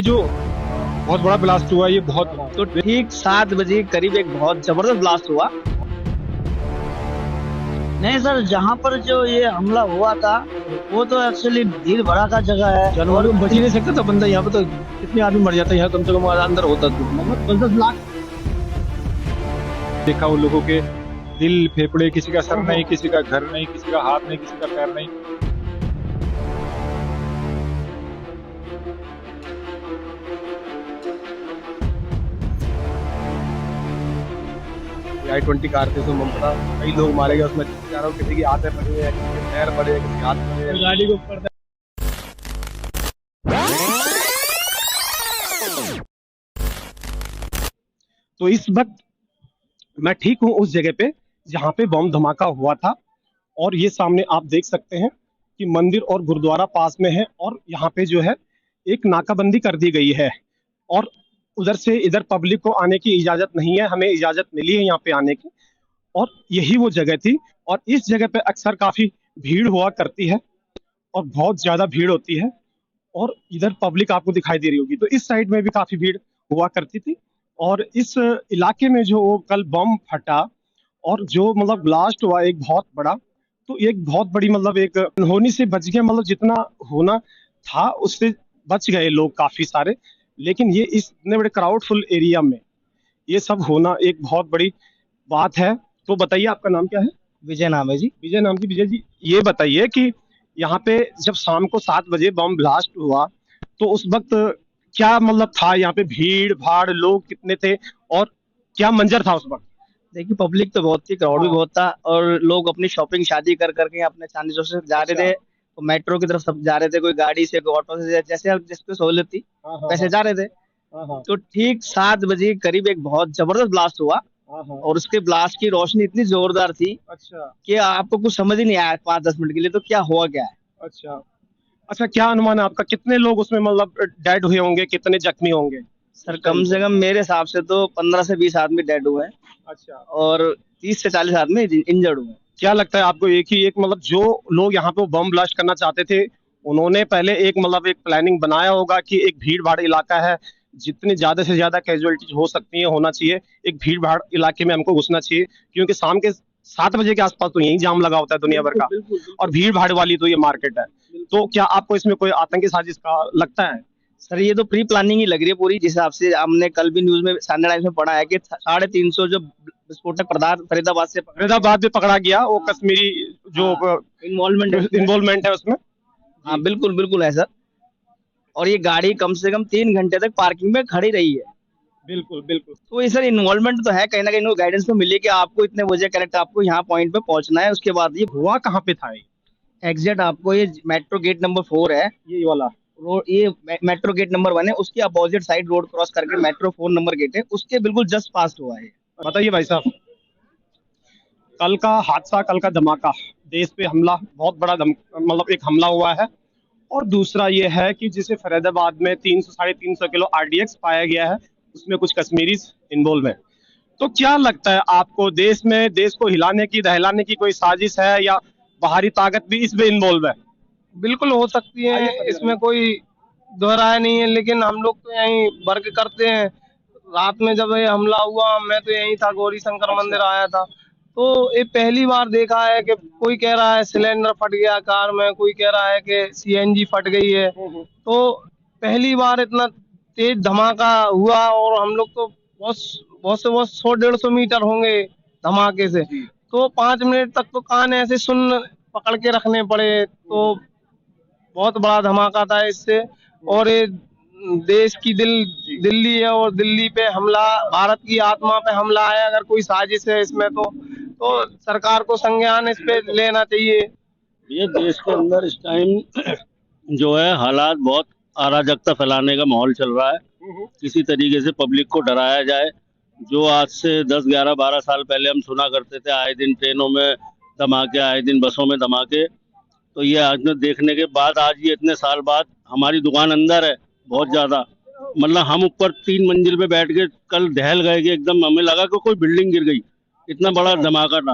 जो बहुत बड़ा ब्लास्ट हुआ ये बहुत तो ठीक 7 बजे करीब एक बहुत जबरदस्त ब्लास्ट हुआ। नहीं सर, जहाँ पर जो ये हमला हुआ था वो तो एक्चुअली भीड़ भड़ाका जगह है जानवर और बच ही नहीं सकता था बंदा। यहाँ पे तो कितने आदमी मर जाते हैं, यहाँ कम से कम अंदर होता तो लगभग 10-10 लाख। देखा उन लोगों के दिल फेफड़े, किसी का सर नहीं, किसी का घर नहीं, किसी का हाथ नहीं, किसी का पैर नहीं। I-20 कार थी, उसमें ममता कई लोग मारे गए उसमें। जा रहा हूँ, किसी की आंखें पड़ी है, किसी के पैर पड़े हैं, किसी के हाथ पड़े हैं, गाड़ी के ऊपर। तो इस वक्त मैं ठीक हूँ उस जगह पे जहाँ पे बम धमाका हुआ था, और ये सामने आप देख सकते हैं कि मंदिर और गुरुद्वारा पास में है, और यहाँ पे जो है एक नाकाबंदी कर दी गई है, और उधर से इधर पब्लिक को आने की इजाजत नहीं है। हमें इजाजत मिली है यहाँ पे आने की, और यही वो जगह थी। और इस जगह पे अक्सर काफी भीड़ हुआ करती है, और बहुत ज्यादा भीड़ होती है, और इधर पब्लिक आपको दिखाई दे रही होगी। तो इस साइड में भी काफी भीड़ हुआ करती थी। और इस इलाके में जो कल बम फटा और जो मतलब ब्लास्ट हुआ एक बहुत बड़ा, तो एक बहुत बड़ी मतलब एक अनहोनी से बच गए। मतलब जितना होना था उससे बच गए लोग काफी सारे। लेकिन ये इस इतने बड़े क्राउडफुल एरिया में ये सब होना एक बहुत बड़ी बात है। तो बताइए, आपका नाम क्या है? विजय नाम है जी। विजय नाम की। विजय जी, ये बताइए कि यहाँ पे जब शाम को 7 बजे बम ब्लास्ट हुआ तो उस वक्त क्या मतलब था? यहाँ पे भीड़ भाड़, लोग कितने थे और क्या मंजर था उस वक्त? देखिए, पब्लिक तो बहुत थी, क्राउड भी हाँ, बहुत था और लोग अपनी शॉपिंग शादी कर करके अपने चांदी चौक से जा रहे थे। तो मेट्रो की तरफ सब जा रहे थे, कोई गाड़ी से, कोई ऑटो से, जैसे जिसको सहूलियत थी हाँ, हाँ, वैसे जा रहे थे। हाँ, हाँ, तो ठीक 7 बजे करीब एक बहुत जबरदस्त ब्लास्ट हुआ हाँ, हाँ। और उसके ब्लास्ट की रोशनी इतनी जोरदार थी अच्छा, कि आपको कुछ समझ ही नहीं आया 5-10 मिनट के लिए तो क्या हुआ क्या है। अच्छा, अच्छा। क्या अनुमान है आपका, कितने लोग उसमें मतलब डेड हुए होंगे, कितने जख्मी होंगे सर, उस टाइम कम पे? से कम मेरे हिसाब से तो 15 से 20 आदमी डेड हुए हैं अच्छा। और 30 से 40 आदमी इंजर्ड हुए हैं। क्या लगता है आपको, एक ही एक मतलब जो लोग यहाँ पे बम ब्लास्ट करना चाहते थे, उन्होंने पहले एक मतलब एक प्लानिंग बनाया होगा कि एक भीड़ भाड़ इलाका है, जितनी ज्यादा से ज्यादा कैजुअलिटीज हो सकती है होना चाहिए, एक भीड़ भाड़ इलाके में हमको घुसना चाहिए, क्योंकि शाम के 7 बजे के आसपास तो यही जाम लगा होता है दुनिया भर का। और भीड़ भाड़ वाली तो ये मार्केट है। तो क्या आपको इसमें कोई आतंकी साजिश का लगता है? सर, ये तो प्री प्लानिंग ही लग रही है पूरी, जिस हिसाब से हमने कल भी न्यूज में संडे टाइम्स में पढ़ा है कि 350 जो विस्फोटक पदार्थ फरीदाबाद से फरीदाबाद में पकड़ा गया, वो कश्मीरी जो इन्वॉल्वमेंट। इन्वॉल्वमेंट है उसमें। हाँ, बिल्कुल बिल्कुल है सर। और ये गाड़ी कम से कम 3 घंटे तक पार्किंग में खड़ी रही है। बिल्कुल, बिल्कुल। तो ये सर इन्वॉल्वमेंट तो है, कहीं ना कहीं गाइडेंस तो मिली कि आपको इतने बजे करेक्ट आपको यहाँ पॉइंट पे पहुंचना है। उसके बाद ये हुआ कहाँ पे था ये? एग्जैक्ट आपको ये मेट्रो गेट नंबर 4 है। ये वाला? रोड ये मेट्रो गेट नंबर 1 है, उसके अपोजिट साइड रोड क्रॉस करके मेट्रो 4 नंबर गेट है, उसके बिल्कुल जस्ट पास हुआ है। बताइए भाई साहब, कल का हादसा, कल का धमाका, देश पे हमला, बहुत बड़ा मतलब एक हमला हुआ है। और दूसरा ये है कि जिसे फरीदाबाद में 300 साढ़े 300 किलो आरडीएक्स पाया गया है, उसमें कुछ कश्मीरी इन्वॉल्व है। तो क्या लगता है आपको, देश में देश को हिलाने की दहलाने की कोई साजिश है, या बाहरी ताकत भी इसमें इन्वॉल्व है? बिल्कुल हो सकती है, इसमें कोई दोहराया नहीं है। लेकिन हम लोग तो यहीं वर्क करते हैं। रात में जब ये हमला हुआ मैं तो यहीं था, गौरी शंकर मंदिर आया था। तो ये पहली बार देखा है कि कोई कह रहा है सिलेंडर फट गया कार में, कोई कह रहा है कि सीएनजी फट गई है। तो पहली बार इतना तेज धमाका हुआ और हम लोग तो बहुत बहुत से बहुत 100-150 मीटर होंगे धमाके से। तो 5 मिनट तक तो कान ऐसे सुन पकड़ के रखने पड़े। तो बहुत बड़ा धमाका था इससे। और ये देश की दिल्ली है और दिल्ली पे हमला, भारत की आत्मा पे हमला है। अगर कोई साजिश है इसमें तो सरकार को संज्ञान इस पे लेना चाहिए। ये देश के अंदर इस टाइम जो है हालात बहुत अराजकता फैलाने का माहौल चल रहा है। किसी तरीके से पब्लिक को डराया जाए। जो आज से 10, 11, 12 साल पहले हम सुना करते थे आए दिन ट्रेनों में धमाके, आए दिन बसों में धमाके, तो ये आज में देखने के बाद, आज ये इतने साल बाद, हमारी दुकान अंदर है बहुत ज्यादा, मतलब हम ऊपर 3 मंजिल पे बैठ के कल दहल गए कि एकदम हमें लगा कि कोई बिल्डिंग गिर गई, इतना बड़ा धमाका था।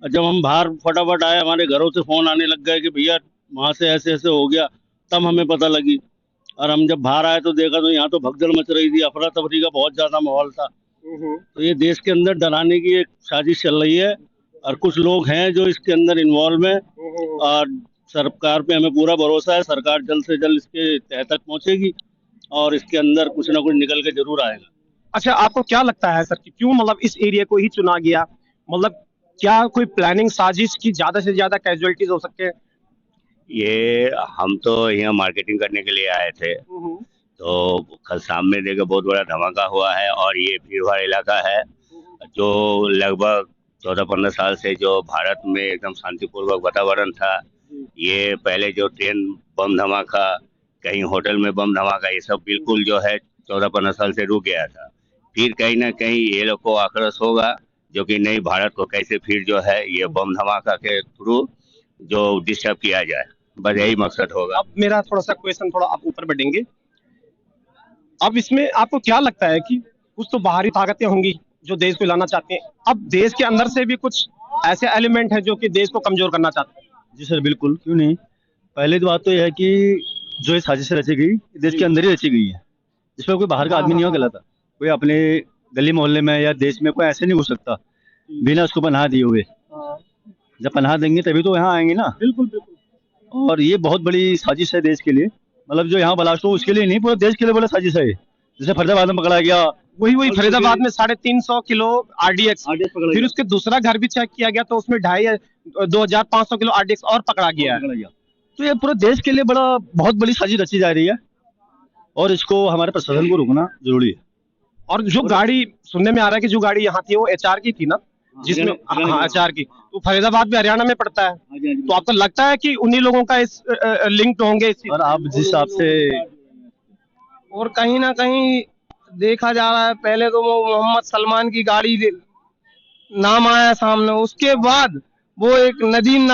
और जब हम बाहर फटाफट आए, हमारे घरों से फोन आने लग गए कि भैया वहां से ऐसे ऐसे हो गया, तब हमें पता लगी। और हम जब बाहर आए तो देखा तो यहाँ तो भगदड़ मच रही थी, अफरा तफरी का बहुत ज्यादा माहौल था। तो ये देश के अंदर डराने की एक साजिश चल रही है और कुछ लोग हैं जो इसके अंदर इन्वॉल्व हैं। और सरकार पे हमें पूरा भरोसा है, सरकार जल्द से जल्द इसके तह तक पहुंचेगी और इसके अंदर कुछ ना कुछ निकल के जरूर आएगा। अच्छा, आपको क्या लगता है सर कि क्यों मतलब इस एरिया को ही चुना गया? मतलब क्या कोई प्लानिंग साजिश की ज्यादा से ज्यादा कैजुअलिटीज हो सकते हैं? ये हम तो यहाँ मार्केटिंग करने के लिए आए थे, तो कल सामने देखो बहुत बड़ा धमाका हुआ है और ये भीड़ भाड़ इलाका है जो लगभग 14-15 साल से जो भारत में एकदम शांतिपूर्वक वातावरण था। ये पहले जो ट्रेन बम धमाका, कहीं होटल में बम धमाका, ये सब बिल्कुल जो है 14-15 साल से रुक गया था। फिर कहीं ना कहीं ये लोग को आक्रोश होगा जो कि नहीं, भारत को कैसे फिर जो है ये बम धमाका के थ्रू जो डिस्टर्ब किया जाए, बस यही मकसद होगा। अब मेरा थोड़ा सा क्वेश्चन, थोड़ा आप ऊपर बढ़ेंगे। अब इसमें आपको क्या लगता है कि कुछ तो बाहरी ताकतें होंगी जो देश को लाना चाहते हैं, अब देश के अंदर से भी कुछ ऐसे एलिमेंट हैं जो कि देश को कमजोर करना चाहते हैं? जी सर, बिल्कुल, क्यों नहीं। पहली तो बात तो यह है कि जो ये साजिश रची गई देश के अंदर ही रची गई है, जिसमें कोई बाहर का आदमी नहीं हो गलत। कोई अपने गली मोहल्ले में या देश में कोई ऐसे नहीं घुस सकता बिना उसको पनाह दिए हुए। जब पनाह देंगे तभी तो यहाँ आएंगे ना। बिल्कुल बिल्कुल। और ये बहुत बड़ी साजिश है देश के लिए, मतलब जो यहाँ ब्लास्ट हो उसके लिए नहीं, पूरे देश के लिए बड़ा साजिश है। जैसे फरीदाबाद में पकड़ा गया, वही फरीदाबाद में 350 किलो आरडीएक्स, फिर उसके दूसरा घर भी चेक किया गया तो उसमें 2500 किलो आरडीएक्स और पकड़ा गया है। तो ये पूरे देश के लिए बहुत बड़ी साजिश रची जा रही है और इसको हमारे प्रशासन को रोकना जरूरी है। और जो गाड़ी सुनने में आ रहा है कि जो गाड़ी यहाँ थी वो एचआर की थी ना, जिसमें एचआर की, तो फरीदाबाद भी हरियाणा में पड़ता है। तो आपको लगता है कि उन्हीं लोगों का इस लिंक होंगे? और आप जिस हिसाब से, और कहीं ना कहीं देखा जा रहा है, पहले तो वो मोहम्मद सलमान की गाड़ी नाम आया सामने, उसके बाद वो एक नदीम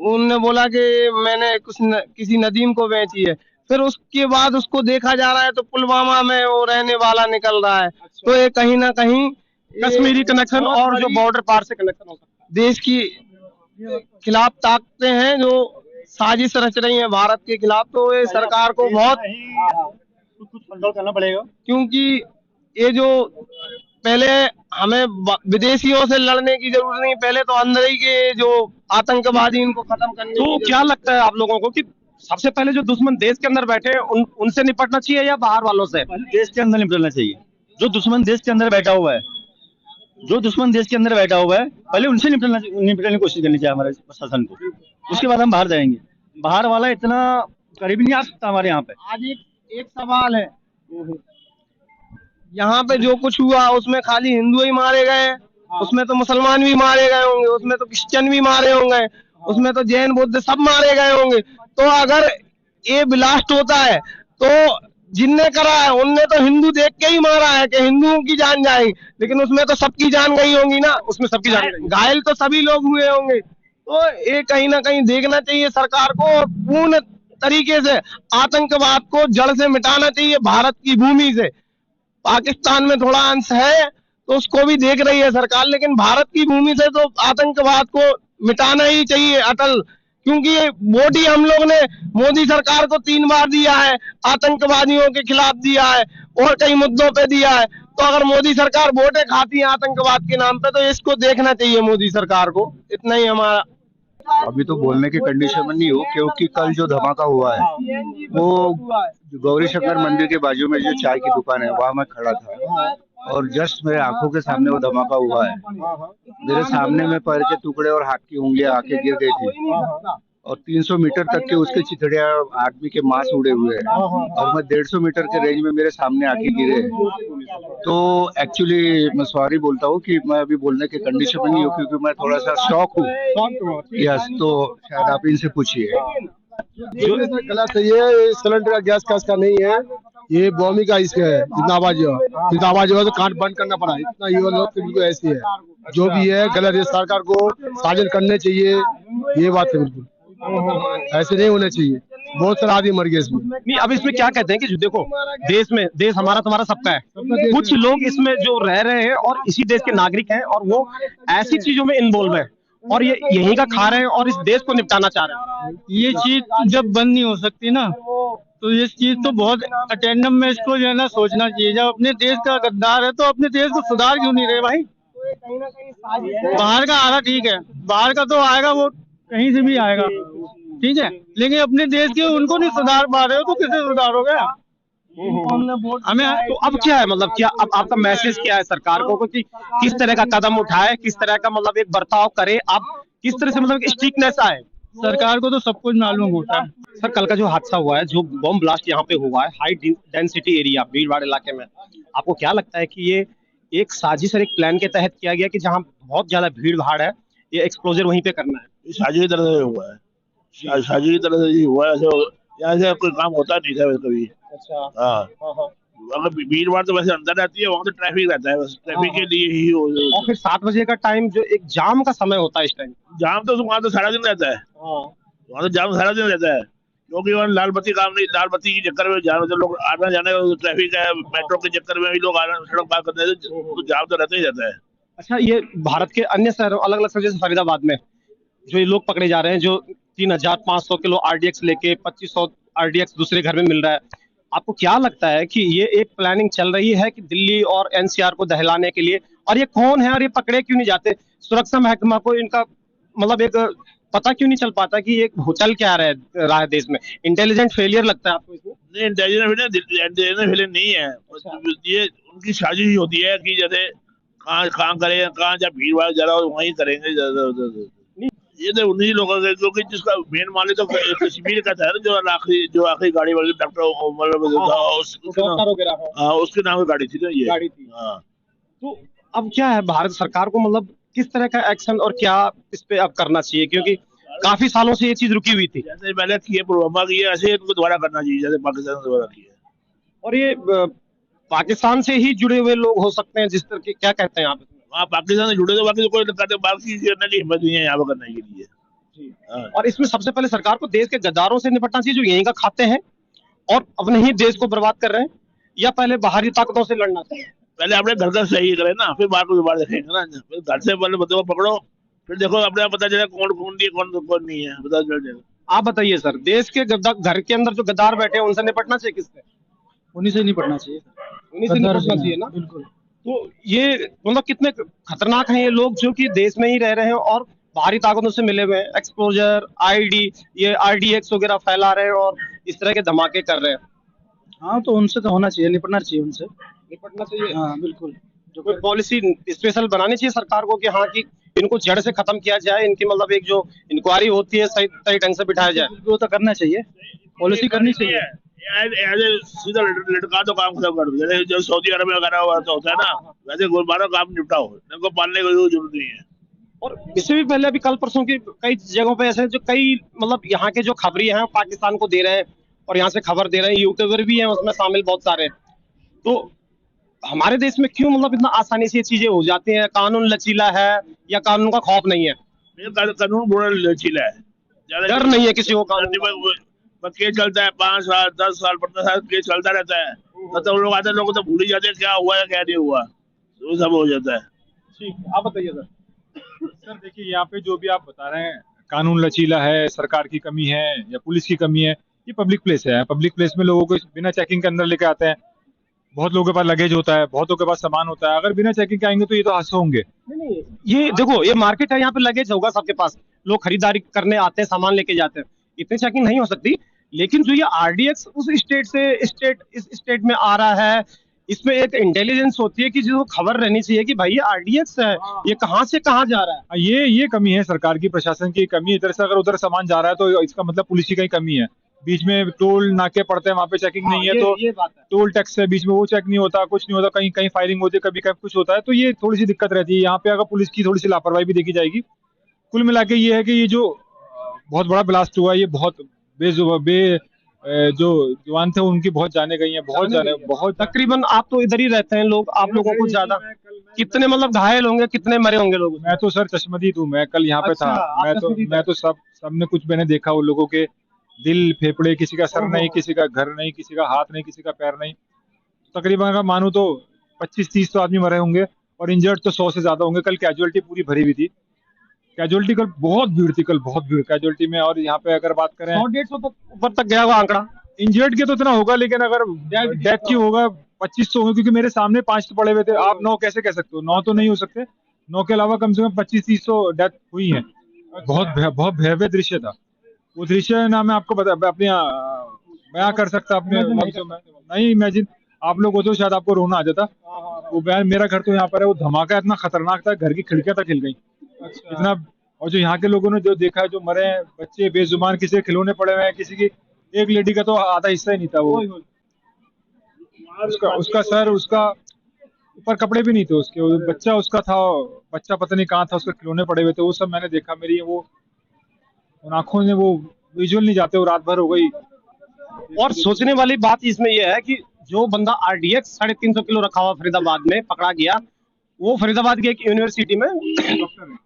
उनने बोला कि मैंने किसी नदीम को बेची है, फिर उसके बाद उसको देखा जा रहा है तो पुलवामा में वो रहने वाला निकल रहा है। तो ये कहीं ना कहीं कश्मीरी कनेक्शन और जो बॉर्डर पार से कनेक्शन हो सकता है। देश की खिलाफ ताकतें हैं जो साजिश रच रही हैं भारत के खिलाफ, तो ये सरकार को बहुत कुछ कंट्रोल करना पड़ेगा। क्योंकि ये जो पहले हमें विदेशियों से लड़ने की जरूरत नहीं, पहले तो अंदर ही के जो आतंकवादी इनको खत्म करने। तो क्या लगता है आप लोगों को कि सबसे पहले जो दुश्मन देश के अंदर बैठे हैं उनसे निपटना चाहिए या बाहर वालों से? देश के अंदर निपटना चाहिए। जो दुश्मन देश के अंदर बैठा हुआ है, पहले उनसे निपटने की कोशिश करनी चाहिए हमारे प्रशासन को। उसके बाद हम बाहर जाएंगे। बाहर वाला इतना करीब नहीं आ सकता हमारे यहाँ पे। आज एक सवाल है, यहाँ पे जो कुछ हुआ उसमें खाली हिंदू ही मारे गए हैं, उसमें तो मुसलमान भी मारे गए होंगे, उसमें तो क्रिश्चियन भी मारे होंगे, उसमें तो जैन बुद्ध सब मारे गए होंगे। तो अगर ये ब्लास्ट होता है तो जिनने करा है उनने तो हिंदू देख के ही मारा है कि हिंदुओं की जान जाएगी, लेकिन उसमें तो सबकी जान गई होंगी ना, उसमें सबकी जान गई, घायल तो सभी लोग हुए होंगे। तो ये कहीं ना कहीं देखना चाहिए सरकार को, और पूर्ण तरीके से आतंकवाद को जड़ से मिटाना चाहिए भारत की भूमि से। पाकिस्तान में थोड़ा अंश है तो उसको भी देख रही है सरकार, लेकिन भारत की भूमि से तो आतंकवाद को मिटाना ही चाहिए अटल। क्योंकि वोट ही हम लोग ने मोदी सरकार को 3 बार दिया है, आतंकवादियों के खिलाफ दिया है और कई मुद्दों पे दिया है। तो अगर मोदी सरकार वोटें खाती है आतंकवाद के नाम पे तो इसको देखना चाहिए मोदी सरकार को। इतना ही हमारा। अभी तो बोलने की कंडीशन में नहीं हो, क्योंकि कल जो धमाका हुआ है वो गौरी शंकर मंदिर के बाजू में जो चाय की दुकान है वहाँ मैं खड़ा था और जस्ट मेरे आंखों के सामने वो धमाका हुआ है। मेरे सामने में पैर के टुकड़े और हाथ की उंगलियां आके गिर गई थी और 300 मीटर तक के उसके चिथड़िया आदमी के मांस उड़े हुए हैं और मैं 150 मीटर के रेंज में मेरे सामने आके गिरे। तो एक्चुअली मैं सॉरी बोलता हूँ कि मैं अभी बोलने के कंडीशन में नहीं हूँ, क्योंकि मैं थोड़ा सा शॉक हूँ। यस, तो शायद आप इनसे पूछिए। गलत है, ये सिलेंडर का गैस का नहीं है, ये बॉमी का इसका है। जितना आवाज हो तो काट बंद करना पड़ा, इतना ये लोग बिल्कुल ऐसी है। जो भी है गलत है, सरकार को साजिश करने चाहिए, ये बात है। बिल्कुल ऐसे नहीं होना चाहिए, बहुत सारे आदमी मर गए इसमें। नहीं, अब इसमें क्या कहते हैं कि देखो देश हमारा तुम्हारा सबका है, कुछ लोग इसमें जो रह रहे हैं और इसी देश के नागरिक हैं और वो ऐसी चीजों में इन्वॉल्व है और ये यहीं का खा रहे हैं और इस देश को निपटाना चाह रहे हैं। ये चीज जब बंद नहीं हो सकती ना तो ये चीज तो बहुत अटेंडम में इसको जो है ना सोचना चाहिए। जब अपने देश का गद्दार है तो अपने देश को सुधार क्यों नहीं रहे भाई? बाहर का आ रहा ठीक है, बाहर का तो आएगा, वो कहीं से भी आएगा, ठीक है, लेकिन अपने देश के उनको नहीं सुधार पा रहे हो तो किसे सुधारोगे? हमें तो अब क्या है, मतलब क्या अब आपका मैसेज क्या है सरकार को कि किस तरह का कदम उठाए, किस तरह का मतलब एक बर्ताव करे, आप किस तरह से मतलब स्ट्रिक्टनेस आए? सरकार को तो सब कुछ मालूम होता है। सर कल का जो हादसा हुआ है, जो बॉम्ब ब्लास्ट यहाँ पे हुआ है हाई डेंसिटी एरिया भीड़ भाड़ इलाके में, आपको क्या लगता है कि ये एक साजिश और एक प्लान के तहत किया गया कि जहाँ बहुत ज्यादा भीड़ भाड़ है ये एक्सप्लोजर वहीं पे करना है? साजिश की तरह से हुआ है, साजिश की तरह से हुआ है। यहाँ से कोई काम होता नहीं था कभी। अच्छा। हाँ, अगर भीड़ भाड़ तो वैसे अंदर रहती है, वहाँ तो ट्रैफिक रहता है, बस ट्रैफिक के लिए ही और फिर 7 बजे का टाइम जो एक जाम का समय होता है, इस टाइम जाम तो वहाँ तो सारा दिन रहता है। वहाँ तो जाम सारा दिन रहता है, क्योंकि वहाँ लाल बत्ती काम नहीं, लाल बत्ती के चक्कर में जाम तो लोग आना जाने का ट्रैफिक है, मेट्रो के चक्कर में भी लोग आना सड़क पार करते हैं, तो जाम तो रहता ही रहता है। अच्छा, ये भारत के अन्य शहरों अलग अलग शहरों जैसे फरीदाबाद में जो ये लोग पकड़े जा रहे हैं, जो 3500 किलो RDX लेके 2500 RDX दूसरे घर में मिल रहा है, आपको क्या लगता है कि ये एक प्लानिंग चल रही है कि दिल्ली और NCR को दहलाने के लिए? और ये कौन है और ये पकड़े क्यों नहीं जाते? सुरक्षा महकमा को इनका मतलब एक पता क्यों नहीं चल पाता कि ये चल क्या रहा है देश में? इंटेलिजेंट फेलियर लगता है आपको इसमें? नहीं, इंटेलिजेंट फेलियर नहीं है। ये उनकी साजिश ही होती है कि जैसे कहाँ करें, कहाँ जब भीड़ भाड़ ज्यादा हो वहीं करेंगे ज्यादा। ये तो उन्हीं लोगों के, क्योंकि जिसका मेन मालिक तो कश्मीर का था, जो आखिरी गाड़ी वाली डॉक्टर उसके नाम की गाड़ी थी ना ये गाड़ी थी। तो अब क्या है भारत सरकार को मतलब किस तरह का एक्शन और क्या इस पे अब करना चाहिए, क्योंकि काफी सालों से ये चीज रुकी हुई थी? जैसे पहले किए पुलवामा की, ऐसे इनको दोबारा करना चाहिए जैसे पाकिस्तान ने दोबारा किया। और ये पाकिस्तान से ही जुड़े हुए लोग हो सकते हैं जिस तरह के, क्या कहते हैं आप? हाँ, पाकिस्तान से जुड़े तो बाकी तो कोई बाकी करने की हिम्मत नहीं है यहाँ पर करने के लिए। और इसमें सबसे पहले सरकार को देश के गद्दारों से निपटना चाहिए जो यहीं का खाते हैं और अपने ही देश को बर्बाद कर रहे हैं, या पहले बाहरी ताकतों से लड़ना चाहिए? पहले अपने घर का सही करें ना, फिर बाहर को दोबारा देखेंगे ना। फिर घर से पहले बच्चों को पकड़ो, फिर देखो अपने पता चले कौन कौन है कौन नहीं है, पता चल जाएगा। आप बताइए सर, देश के घर के अंदर जो गद्दार बैठे हैं उनसे निपटना चाहिए किससे? उन्हीं से निपटना चाहिए, उन्हीं से निपटना चाहिए ना। बिल्कुल। तो ये मतलब कितने खतरनाक हैं ये लोग जो कि देश में ही रह रहे हैं और बाहरी ताकतों से मिले हुए हैं, एक्सपोजर ये RDX वगैरह फैला रहे हैं और इस तरह के धमाके कर रहे हैं। हाँ, तो उनसे तो होना चाहिए, निपटना चाहिए, उनसे निपटना चाहिए। हाँ बिल्कुल। जो कोई पॉलिसी स्पेशल बनानी चाहिए सरकार को कि हाँ कि इनको जड़ से खत्म किया जाए, इनकी मतलब एक जो इंक्वायरी होती है सही ढंग से बिठाया जाए, वो तो करना चाहिए, पॉलिसी करनी चाहिए। सीधा लटका दो, काम खत्म कर दो, जैसे जो सऊदी अरब में वगैरह होता है ना, वैसे गुरुद्वारा काम निपटाओ, इनको पालने की जरूरत नहीं है। और इससे भी पहले अभी कल परसों की कई जगहों पे ऐसे जो कई मतलब यहाँ के जो खबरी हैं पाकिस्तान को दे रहे हैं और यहाँ से खबर दे रहे हैं, यूट्यूबर भी हैं उसमें शामिल बहुत सारे। तो हमारे देश में क्यों मतलब इतना आसानी से ये चीजें हो जाती हैं? कानून लचीला है या कानून का खौफ नहीं है? कानून बड़ा लचीला है, डर नहीं है किसी को कानून? केस चलता है 5 साल 10 साल 15 साल केस चलता रहता है, मतलब लोग आते लोग तो भूल ही जाते हैं क्या हुआ है क्या नहीं हुआ, तो सब हो जाता है। ठीक, आप बताइए सर। सर देखिए, यहाँ पे जो भी आप बता रहे हैं कानून लचीला है, सरकार की कमी है या पुलिस की कमी है, ये पब्लिक प्लेस है। पब्लिक प्लेस में लोगों को बिना चेकिंग के अंदर लेके आते हैं। बहुत लोगों के पास लगेज होता है, बहुत लोगों के पास सामान होता है, अगर बिना चेकिंग के आएंगे तो ये तो हादसे होंगे। नहीं, ये देखो ये मार्केट है, यहाँ पे लगेज होगा सबके पास, लोग खरीदारी करने आते हैं, सामान लेके जाते हैं, इतनी चेकिंग नहीं हो सकती। लेकिन जो ये RDX उस स्टेट से इस स्टेट में आ रहा है, इसमें एक इंटेलिजेंस होती है कि जो खबर रहनी चाहिए कि भाई ये RDX है, ये कहाँ से कहाँ जा रहा है। ये कमी है सरकार की, प्रशासन की कमी है। इधर से अगर उधर सामान जा रहा है तो इसका मतलब पुलिस की कमी है। बीच में टोल नाके पड़ते हैं, वहाँ पे चेकिंग नहीं है, तो टोल टैक्स है बीच में, वो चेक नहीं होता, कुछ नहीं होता, कहीं कहीं फायरिंग होती है, कभी कभी कुछ होता है, तो ये थोड़ी सी दिक्कत रहती है। यहाँ पे अगर पुलिस की थोड़ी सी लापरवाही भी देखी जाएगी। कुल मिला के ये है कि ये जो बहुत बड़ा ब्लास्ट हुआ, ये बहुत जो जवान थे उनकी बहुत जाने गई हैं, बहुत तकरीबन। आप तो इधर ही रहते हैं, लोग आप लोगों को ज्यादा कितने मतलब घायल होंगे, कितने मरे होंगे लोग? मैं तो सर चश्मदीद हूँ, मैं कल यहाँ पे था, मैं तो सबने कुछ मैंने देखा, उन लोगों के दिल फेफड़े, किसी का सर नहीं, किसी का घर नहीं, किसी का हाथ नहीं, किसी का पैर नहीं। तकरीबन अगर मानूं तो 25-30 तो आदमी मरे होंगे और इंजर्ड तो 100 से ज्यादा होंगे। कल कैजुअलिटी पूरी भरी हुई थी, कैजुअलिटी कल बहुत भीड़ थी, कल बहुत भीड़ कैजुअलिटी में। और यहाँ पे अगर बात करें 100-150 तक ऊपर तक गया हुआ आंकड़ा। इंजर्ड के तो इतना होगा, लेकिन अगर डेथ की होगा 25 तो होंगे, क्योंकि मेरे सामने 5 तो पड़े हुए थे। आप 9 कैसे कह सकते हो? 9 तो नहीं हो सकते, 9 के अलावा कम से कम 25-30 तो डेथ हुई है। बहुत भयावह दृश्य था वो दृश्य, ना मैं आपको अपने बयां कर सकता अपने नहीं इमेजिन। आप लोग होते तो शायद आपको रोना आ जाता। वो बयान, मेरा घर तो यहाँ पर है, वो धमाका इतना खतरनाक था, घर की खिड़कियां तक हिल गई इतना। और जो यहाँ के लोगों ने जो देखा है, जो मरे हैं बच्चे बेजुबान, किसी के खिलौने पड़े हुए हैं, किसी की एक लेडी का तो आधा हिस्सा ही नहीं था। वो उसका सर, उसका ऊपर कपड़े भी नहीं थे उसके, वो बच्चा उसका था, बच्चा पता नहीं कहाँ था, उसके खिलौने पड़े हुए थे, वो सब मैंने देखा। मेरी वो उन आंखों ने वो विजुअल नहीं जाते, वो रात भर हो गई। और सोचने वाली बात इसमें यह है कि जो बंदा आरडीएक्स 350 किलो रखा हुआ फरीदाबाद में पकड़ा गया, वो फरीदाबाद की एक यूनिवर्सिटी में डॉक्टर है,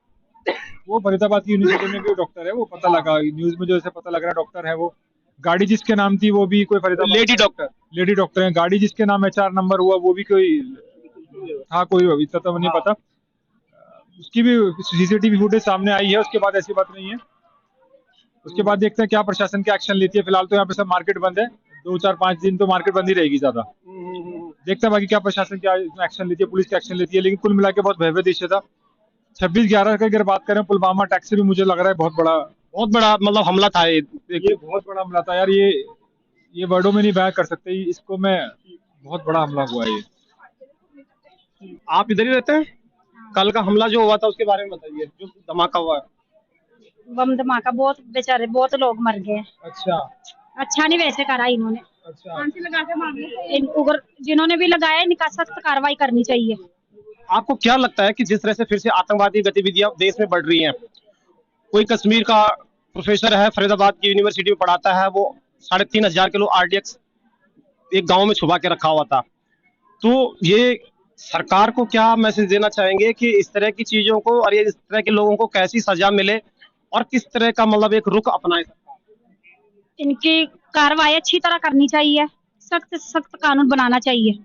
वो फरीदाबाद की यूनिवर्सिटी में भी डॉक्टर है। वो पता लगा न्यूज में, जो ऐसे पता लग रहा है डॉक्टर है वो। गाड़ी जिसके नाम थी वो भी कोई फरीदाबाद लेडी डॉक्टर है। गाड़ी जिसके नाम HR नंबर हुआ वो भी कोई था, कोई इतना तो नहीं पता। उसकी भी CCTV फुटेज सामने आई है। उसके बाद ऐसी बात नहीं है। उसके बाद देखते हैं क्या प्रशासन क्या एक्शन लेती है। फिलहाल तो यहाँ पे सब मार्केट बंद है, 2-4-5 दिन तो मार्केट बंद ही रहेगी ज्यादा। देखते हैं बाकी क्या प्रशासन क्या एक्शन लेती है, पुलिस क्या एक्शन लेती है। लेकिन कुल मिला के बहुत भयावह दृश्य था। 26/11 की अगर बात करें, पुलवामा अटैक से भी मुझे लग रहा है बहुत बड़ा मतलब हमला था। ये बहुत बड़ा हमला था यार। ये वर्डों में नहीं बयां कर सकते इसको मैं। बहुत बड़ा हमला हुआ है ये। आप इधर ही रहते हैं? कल का हमला जो हुआ था उसके बारे में बताइए, जो धमाका हुआ है। बम धमाका, बहुत बेचारे बहुत लोग मर गए। अच्छा नहीं वैसे करा इन्होंने। फांसी लगा के मार जिन्होंने भी लगाया, इनका सख्त कार्रवाई करनी चाहिए। आपको क्या लगता है कि जिस तरह से फिर से आतंकवादी गतिविधियां देश में बढ़ रही हैं, कोई कश्मीर का प्रोफेसर है, फरीदाबाद की यूनिवर्सिटी में पढ़ाता है, वो 3500 किलो आरडीएक्स एक गांव में छुपा के रखा हुआ था। तो ये सरकार को क्या मैसेज देना चाहेंगे कि इस तरह की चीजों को और ये इस तरह के लोगों को कैसी सजा मिले और किस तरह का मतलब एक रुख अपनाए? इनकी कार्रवाई अच्छी तरह करनी चाहिए, सख्त कानून बनाना चाहिए।